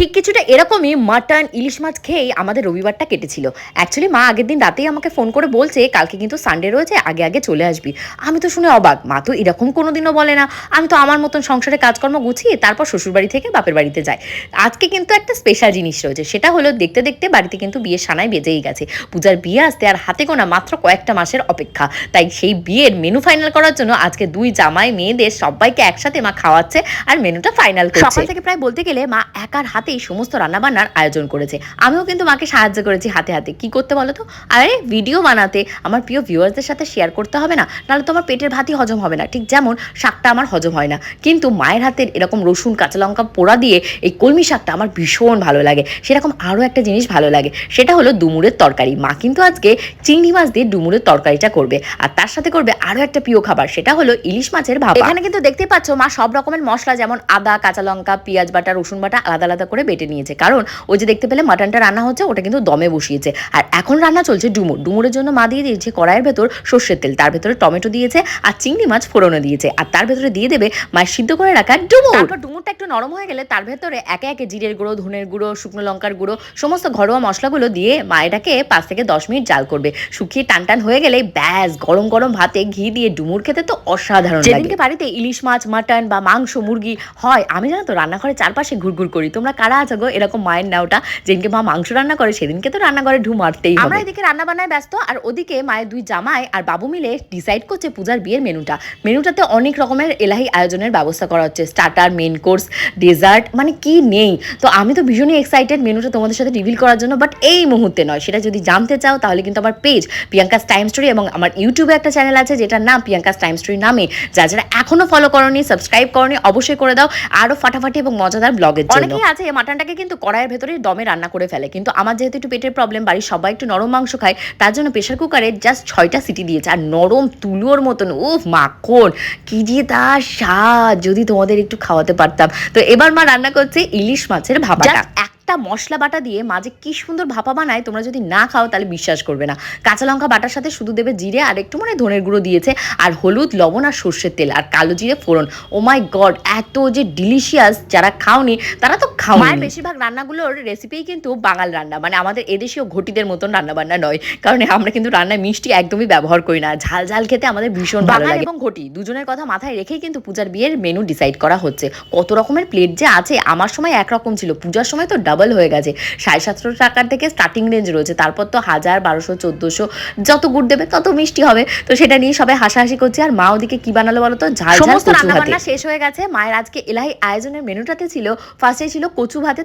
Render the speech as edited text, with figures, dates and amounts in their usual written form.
ঠিক কিছুটা এরকমই মাটন ইলিশ মাছ খেয়েই আমাদের রবিবারটা কেটেছিল। অ্যাকচুয়ালি মা আগের দিন রাতেই আমাকে ফোন করে বলছে কালকে কিন্তু সানডে রয়েছে, আগে আগে চলে আসবি। আমি তো শুনে অবাক, মা তো এরকম কোনোদিনও বলে না। আমি তো আমার মতন সংসারে কাজকর্ম গুছিয়ে তারপর শ্বশুরবাড়ি থেকে বাপের বাড়িতে যাই। আজকে কিন্তু একটা স্পেশাল জিনিস রয়েছে, সেটা হলো দেখতে দেখতে বাড়িতে কিন্তু বিয়ের সানাই বেজেই গেছে। পূজার বিয়ে আসতে আর হাতে গোনা মাত্র কয়েকটা মাসের অপেক্ষা। তাই সেই বিয়ের মেনু ফাইনাল করার জন্য আজকে দুই জামাই মেয়েদের সবাইকে একসাথে মা খাওয়াচ্ছে আর মেনুটা ফাইনাল করছে। সকাল থেকে প্রায় বলতে গেলে মা একার হাতেই সমস্ত রান্নাবান্নার আয়োজন করেছে। আমিও কিন্তু মাকে সাহায্য করেছি হাতে হাতে। কি করতে বলো তো? আরে ভিডিও বানাতে, আমার প্রিয় ভিউয়ার্সদের সাথে শেয়ার করতে হবে না, নাহলে তো আমার পেটের ভাতই হজম হবে না। ঠিক যেমন শাকটা আমার হজম হয় না, কিন্তু মায়ের হাতের এরকম রসুন কাঁচা লঙ্কা পোড়া দিয়ে এই কলমি শাকটা আমার ভীষণ ভালো লাগে। সেরকম আরও একটা জিনিস ভালো লাগে, সেটা হলো ডুমুরের তরকারি। মা কিন্তু আজকে চিংড়ি মাছ দিয়ে ডুমুরের তরকারিটা করবে, আর তার সাথে করবে আরও একটা প্রিয় খাবার, সেটা হলো ইলিশ মাছের ভাপা। এখানে কিন্তু দেখতে পাচ্ছ মা সব রকমের মশলা যেমন আদা, কাঁচা লঙ্কা, পেঁয়াজ বাটা, রসুন বাটা আলাদা আলাদা করে বেটে নিয়েছে। কারণ ওই যে দেখতে পেলে মাটনটা রান্না হচ্ছে, ওটা কিন্তু দমে বসিয়েছে। আর এখন রান্না চলছে ডুমুরের জন্য মা দিয়ে দিয়েছে কড়াইয়ের ভেতর সর্ষের তেল, তার ভেতরে টমেটো দিয়েছে আর চিংড়ি মাছ ফোড়নে দিয়েছে, আর তার ভেতরে দিয়ে দেবে মায়ের সিদ্ধ করে রাখা ডুমুর। তারপর ডুমুরটা একটু নরম হয়ে গেলে তার ভেতরে একে একে জিরের গুঁড়ো, ধনের গুঁড়ো, শুকনো লঙ্কার গুঁড়ো, সমস্ত ঘরোয়া মশলাগুলো দিয়ে মায়েরাকে 5 থেকে 10 মিনিট জাল করবে। শুকিয়ে টান টান হয়ে গেলে ব্যাস গরম গরম ভাতে ঘি দিয়ে ডুমুর খেতে তো অসাধারণ লাগে। যেদিনকে বাড়িতে ইলিশ মাছ, মাটন বা মাংস, মুরগি হয়, আমি জানো তো রান্নাঘরে চারপাশে ঘুরঘুর করি। তোমরা কারা আছো গো এরকম মায়ের নাওটা? যেদিনকে মা মাংস রান্না করে সেদিনকে তো রান্নাঘরে ঢু মারতেই হবে। আমরা এদিকে রান্না বান্নায় ব্যস্ত, আর ওদিকে মায়ের দুই জামাই আর বাবু মিলে ডিসাইড করছে পূজার বিয়ের মেনুটাতে অনেক রকমের এলাহি আয়োজনের ব্যবস্থা করা হচ্ছে। স্টার্টার, মেন কোর্স, ডেজার্ট, মানে কি নেই। তো আমি তো ভীষণই এক্সাইটেড মেনুটা তোমাদের সাথে রিভিল করার জন্য, বাট এই মুহূর্তে নয়। সেটা যদি জানতে চাও তাহলে কিন্তু আমার পেজ প্রিয়াঙ্কাস টাইম স্টোরি এবং আমার ইউটিউবে একটা চ্যানেল আছে যেটার নাম প্রিয়াঙ্কাস টাইম স্টোরি নামে, যারা এখনো ফলো করোনি, সাবস্ক্রাইব করোনি, অবশ্যই করে দাও আরো ফাটাফাটি এবং মজাদার ব্লগের জন্য। অনেকেই আছে মাটনটাকে কিন্তু কড়াইয়ের ভেতরে দমে রান্না করে ফেলে, কিন্তু আমার যেহেতু একটু পেটের প্রবলেম, বাড়ির সবাই একটু নরম মাংস খায়, তার জন্য প্রেশার কুকারে জাস্ট 6টা সিটি দিয়েছে, আর নরম তুলোর মতন উফ মাখন কি দিয়ে তার স্বাদ, যদি তোমাদের একটু খাওয়াতে পারতাম। তো এবার মা রান্না করছে ইলিশ মাছের ভাপাটা। মশলা বাটা দিয়ে মাঝে কি সুন্দর ভাপা বানায়, তোমরা যদি না খাও তাহলে বিশ্বাস করবে না। কাঁচা লঙ্কা বাটার সাথে শুধু দেবে জিরে আর একটু মানে ধনের গুঁড়ো দিয়েছে, আর হলুদ, লবণ আর সর্ষের তেল আর কালো জিরে ফোড়ন। ও মাই গড, এত যে ডিলিশিয়াস! যারা খাওনি তারা তো খাও। মায়ের বেশিরভাগ রান্নাগুলোর রেসিপিই কিন্তু বাঙাল রান্না, মানে আমাদের এদেশীয় ঘটিদের মতন রান্না বান্না নয়। কারণ আমরা কিন্তু রান্নায় মিষ্টি একদমই ব্যবহার করি না। ঝাল ঝাল খেতে আমাদের ভীষণ ভালো লাগে। এবং ঘটি দুজনের কথা মাথায় রেখেই কিন্তু পূজার বিয়ের মেনু ডিসাইড করা হচ্ছে। কত রকমের প্লেট যে আছে, আমার সময় একরকম ছিল, পূজার সময় তো ডাবল হয়ে গেছে। 750 টাকার থেকে স্টার্টিং রেঞ্জ রয়েছে, তারপর তো 1000, 1200, 1400, যত গুড় দেবে তত মিষ্টি হবে। তো সেটা নিয়ে সবাই হাসাহাসি করছে। আর মা ওদিকে কি বানালো বলো তো? ঝাল ঝাল। সমস্ত রান্না বান্না শেষ হয়ে গেছে। মায়ের আজকে এলাহি আয়োজনের মেনুটাতে ছিল, ফার্স্টে ছিল কচু ভাতে,